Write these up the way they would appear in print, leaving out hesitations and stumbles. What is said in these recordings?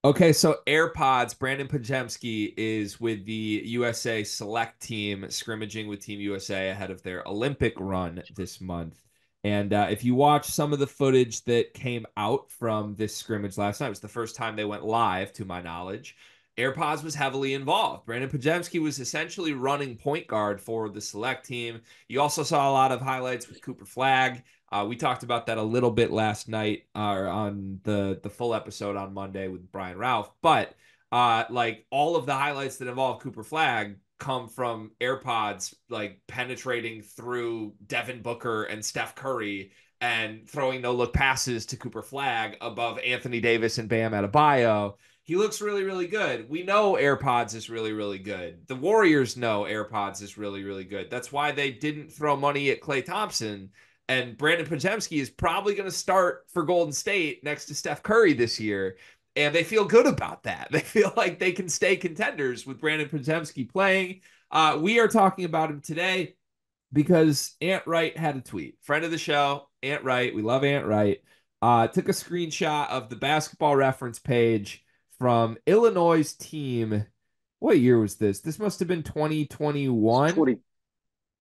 Okay, so AirPods, Brandin Podziemski is with the USA select team, scrimmaging with Team USA ahead of their Olympic run this month. And if you watch some of the footage that came out from this scrimmage last night, it was the first time they went live, to my knowledge. AirPods was heavily involved. Brandin Podziemski was essentially running point guard for the select team. You also saw a lot of highlights with Cooper Flagg. We talked about that a little bit last night on the full episode on Monday with Brian Ralph. But like all of the highlights that involve Cooper Flagg come from AirPods like penetrating through Devin Booker and Steph Curry and throwing no look passes to Cooper Flagg above Anthony Davis and Bam Adebayo. He looks really, really good. We know AirPods is really, really good. The Warriors know AirPods is really, really good. That's why they didn't throw money at Klay Thompson. And Brandin Podziemski is probably going to start for Golden State next to Steph Curry this year. And they feel good about that. They feel like they can stay contenders with Brandin Podziemski playing. We are talking about him today because Ant Wright had a tweet. Friend of the show, Ant Wright. We love Ant Wright. Took a screenshot of the basketball reference page from Illinois' team. What year was this? This must have been 2021. 20,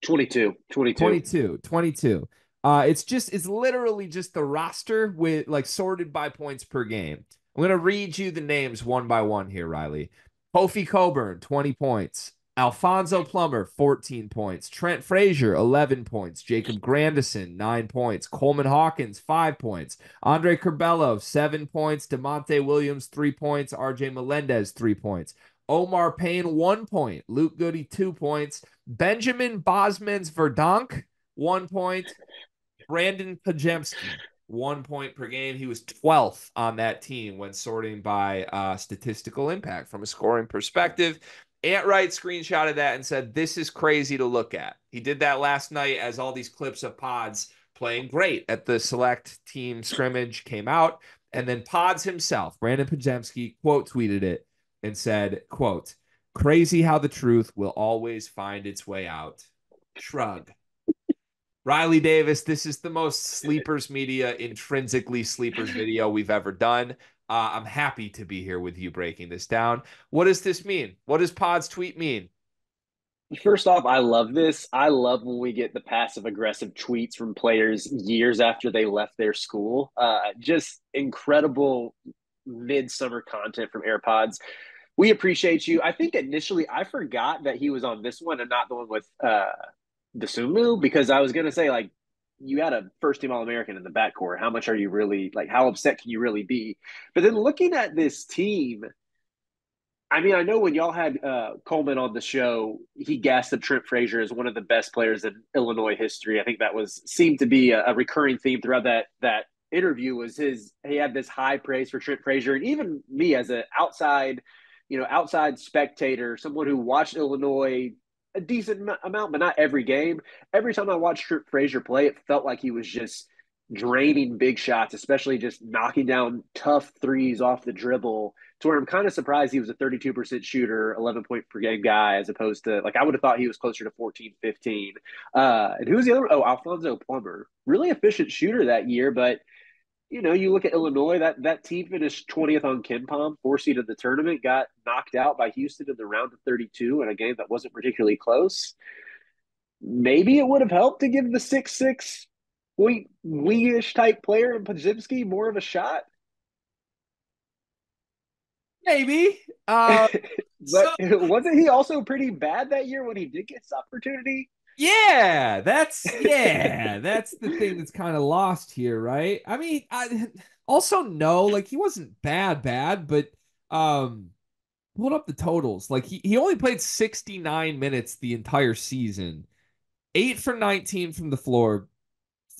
22, 22. 22, 22. It's literally just the roster with like sorted by points per game. I'm gonna read you the names one by one here, Riley. Kofi Coburn, 20 points. Alfonso Plummer, 14 points. Trent Frazier, 11 points. Jacob Grandison, 9 points. Coleman Hawkins, 5 points. Andre Curbelo, 7 points. DeMonte Williams, 3 points. RJ Melendez, 3 points. Omar Payne, 1 point. Luke Goody, 2 points. Benjamin Bosmans Verdonk, 1 point. Brandin Podziemski, 1 point per game. He was 12th on that team when sorting by statistical impact from a scoring perspective. Ant Wright screenshotted that and said, "This is crazy to look at." He did that last night as all these clips of Pods playing great at the select team scrimmage came out. And then Pods himself, Brandin Podziemski, quote tweeted it and said, quote, "Crazy how the truth will always find its way out." Shrug. Riley Davis, this is the most Sleepers Media, intrinsically Sleepers video we've ever done. I'm happy to be here with you breaking this down. What does this mean? What does Pod's tweet mean? First off, I love this. I love when we get the passive aggressive tweets from players years after they left their school. Just incredible midsummer content from AirPods. We appreciate you. I think initially I forgot that he was on this one and not the one with Desumu because I was gonna say like you had a first team All American in the backcourt. How much are you really like? How upset can you really be? But then looking at this team, I mean, I know when y'all had Coleman on the show, he gassed up Trent Frazier as one of the best players in Illinois history. I think that was seemed to be a recurring theme throughout that interview. Was his he had this high praise for Trent Frazier, and even me as an outside spectator, someone who watched Illinois a decent amount, but not every game. Every time I watched Trent Frazier play, it felt like he was just draining big shots, especially just knocking down tough threes off the dribble to where I'm kind of surprised he was a 32% shooter, 11 point per game guy, as opposed to like I would have thought he was closer to 14, 15. And who's the other? Oh, Alfonso Plummer. Really efficient shooter that year, but you look at Illinois, that team finished 20th on KenPom, 4 seed of the tournament, got knocked out by Houston in the round of 32 in a game that wasn't particularly close. Maybe it would have helped to give the 6'6" wingish type player in Podziemski more of a shot. Maybe. But So wasn't he also pretty bad that year when he did get his opportunity? yeah, that's the thing that's kind of lost here, right? I mean, I also no, like he wasn't bad, but um pulled up the totals. Like he only played 69 minutes the entire season. 8 for 19 from the floor,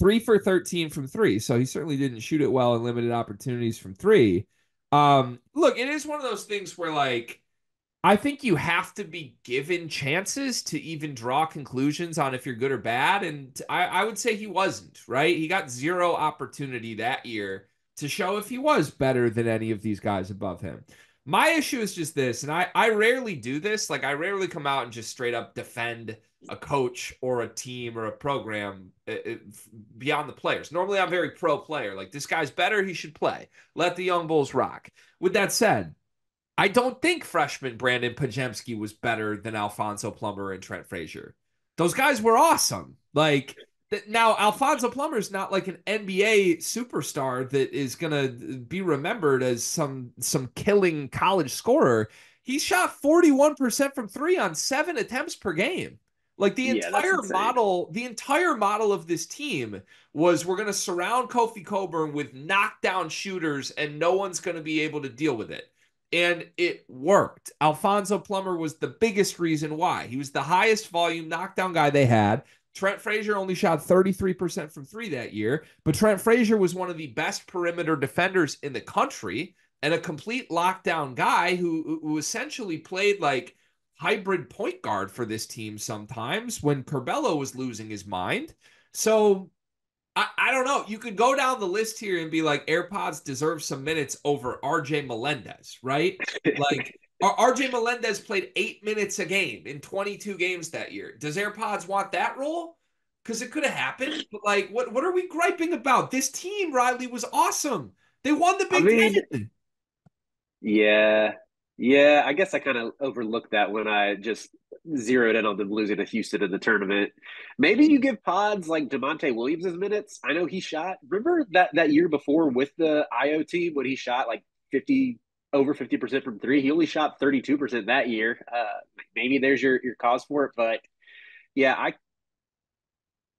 3 for 13 from three. So he certainly didn't shoot it well in limited opportunities from three. Look, it is one of those things where like I think you have to be given chances to even draw conclusions on if you're good or bad. And I would say he wasn't, right? He got zero opportunity that year to show if he was better than any of these guys above him. My issue is just this, and I rarely do this. Like, I rarely come out and just straight up defend a coach or a team or a program beyond the players. Normally, I'm very pro player. Like, this guy's better, he should play. Let the young bulls rock. With that said, I don't think freshman Brandin Podziemski was better than Alfonso Plummer and Trent Frazier. Those guys were awesome. Like, now Alfonso Plummer is not like an NBA superstar that is gonna be remembered as some killing college scorer. He shot 41% from three on 7 attempts per game. Like Yeah, that's insane. the entire model of this team was we're gonna surround Kofi Coburn with knockdown shooters and no one's gonna be able to deal with it. And it worked. Alfonso Plummer was the biggest reason why. He was the highest volume knockdown guy they had. Trent Frazier only shot 33% from three that year, but Trent Frazier was one of the best perimeter defenders in the country and a complete lockdown guy who essentially played like hybrid point guard for this team sometimes when Curbelo was losing his mind. So I don't know. You could go down the list here and be like, AirPods deserve some minutes over RJ Melendez, right? Like, RJ Melendez played 8 minutes a game in 22 games that year. Does AirPods want that role? Because it could have happened. But, like, what are we griping about? This team, Riley, was awesome. They won the I Big mean, Ten. yeah. Yeah, I guess I kind of overlooked that when I just zeroed in on them losing to Houston in the tournament. Maybe you give pods like Demonte Williams his minutes. I know he shot. Remember that year before with the IO team when he shot like 50 over 50% from three? He only shot 32% that year. Maybe there's your cause for it, but yeah,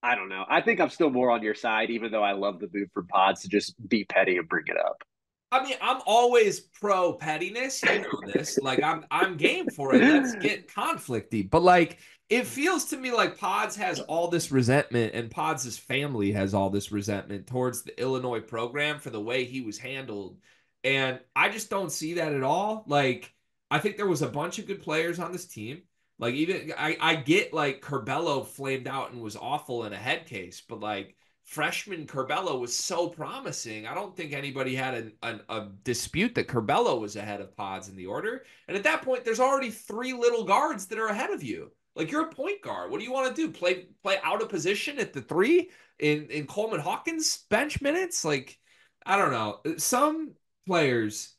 I don't know. I think I'm still more on your side, even though I love the move from pods to just be petty and bring it up. I mean, I'm always pro pettiness. You know this. Like, I'm game for it. Let's get conflicty. But like, it feels to me like Pods has all this resentment, and Pods' family has all this resentment towards the Illinois program for the way he was handled. And I just don't see that at all. Like, I think there was a bunch of good players on this team. Like, even I get like Curbelo flamed out and was awful in a head case, but like freshman Curbelo was so promising. I don't think anybody had a dispute that Curbelo was ahead of Pods in the order. And at that point, there's already three little guards that are ahead of you. Like, you're a point guard. What do you want to do? Play out of position at the three in Coleman Hawkins bench minutes? Like, I don't know. Some players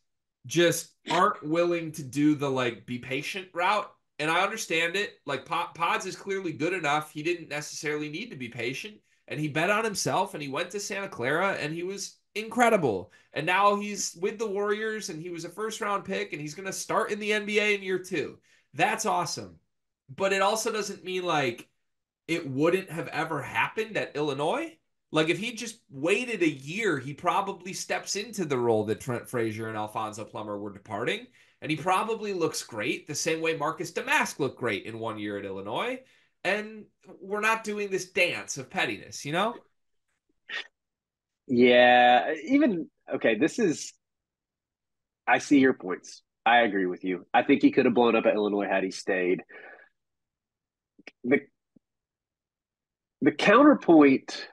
just aren't willing to do the like be patient route. And I understand it. Like Pods is clearly good enough. He didn't necessarily need to be patient and he bet on himself and he went to Santa Clara and he was incredible. And now he's with the Warriors and he was a first round pick and he's going to start in the NBA in year two. That's awesome. But it also doesn't mean like it wouldn't have ever happened at Illinois. Like if he just waited a year, he probably steps into the role that Trent Frazier and Alfonso Plummer were departing. And he probably looks great the same way Marcus Damask looked great in 1 year at Illinois. And we're not doing this dance of pettiness, you know? Yeah, even okay, this is I see your points. I agree with you. I think he could have blown up at Illinois had he stayed. The the counterpoint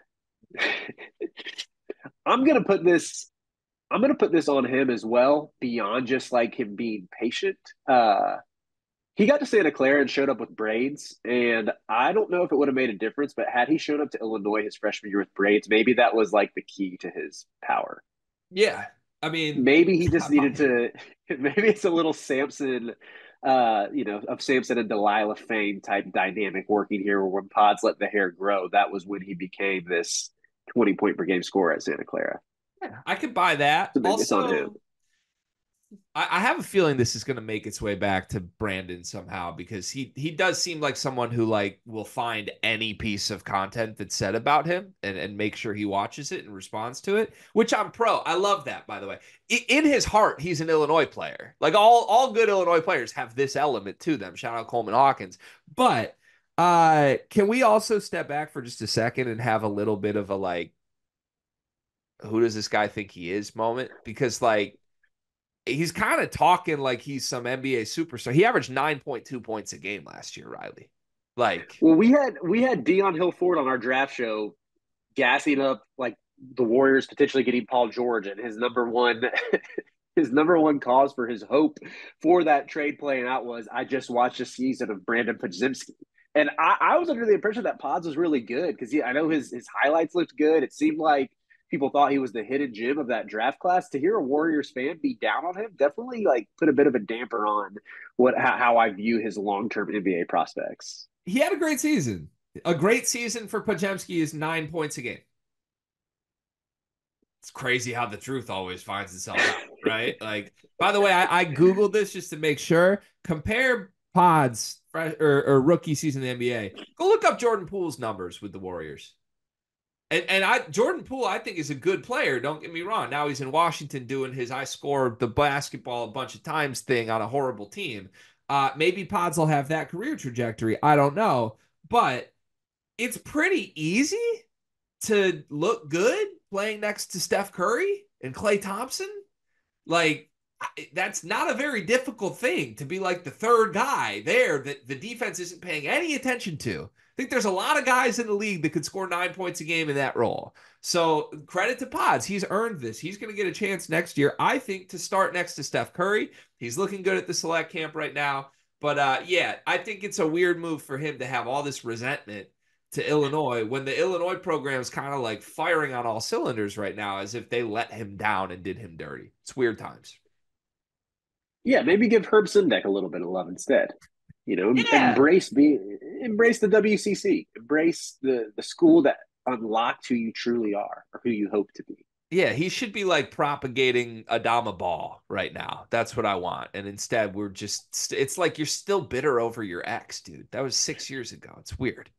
I'm gonna put this I'm gonna put this on him as well, beyond just like him being patient. He got to Santa Clara and showed up with braids, and I don't know if it would have made a difference, but had he shown up to Illinois his freshman year with braids, maybe that was like the key to his power. Yeah. I mean, Maybe he just needed to. Maybe it's a little Samson, of Samson and Delilah fame type dynamic working here, where when Pods let the hair grow, that was when he became this 20 point per game scorer at Santa Clara. I could buy that. So maybe it's on him. Also, I have a feeling this is going to make its way back to Brandon somehow because he does seem like someone who like will find any piece of content that's said about him and make sure he watches it and responds to it, which I'm pro. I love that, by the way. In his heart, he's an Illinois player. Like all good Illinois players have this element to them. Shout out Coleman Hawkins. But can we also step back for just a second and have a little bit of a like, who does this guy think he is moment? Because like he's kind of talking like he's some NBA superstar. He averaged 9.2 points a game last year, Riley. Like, Well, we had Dion Hillford on our draft show, gassing up like the Warriors potentially getting Paul George, and his number one his number one cause for his hope for that trade playing out was I just watched a season of Brandin Podziemski. And I was under the impression that Pods was really good because I know his highlights looked good. It seemed like people thought he was the hidden gem of that draft class. To hear a Warriors fan be down on him definitely like put a bit of a damper on how I view his long term NBA prospects. He had a great season. A great season for Podziemski is 9 points a game. It's crazy how the truth always finds itself out, right? Like, by the way, I Googled this just to make sure. Compare Pods or rookie season in the NBA. Go look up Jordan Poole's numbers with the Warriors. And Jordan Poole, I think, is a good player. Don't get me wrong. Now he's in Washington doing his I score the basketball a bunch of times thing on a horrible team. Maybe Pods will have that career trajectory. I don't know. But it's pretty easy to look good playing next to Steph Curry and Klay Thompson. Like, that's not a very difficult thing to be like the third guy there that the defense isn't paying any attention to. I think there's a lot of guys in the league that could score 9 points a game in that role. So credit to Pods. He's earned this. He's going to get a chance next year, I think, to start next to Steph Curry. He's looking good at the select camp right now. But yeah, I think it's a weird move for him to have all this resentment to Illinois when the Illinois program is kind of like firing on all cylinders right now as if they let him down and did him dirty. It's weird times. Yeah, maybe give Herb Sendek a little bit of love instead. Yeah. Embrace the WCC, embrace the school that unlocked who you truly are or who you hope to be. Yeah, he should be like propagating Adama Ball right now. That's what I want. And instead, we're just, it's like you're still bitter over your ex, dude. That was 6 years ago. It's weird.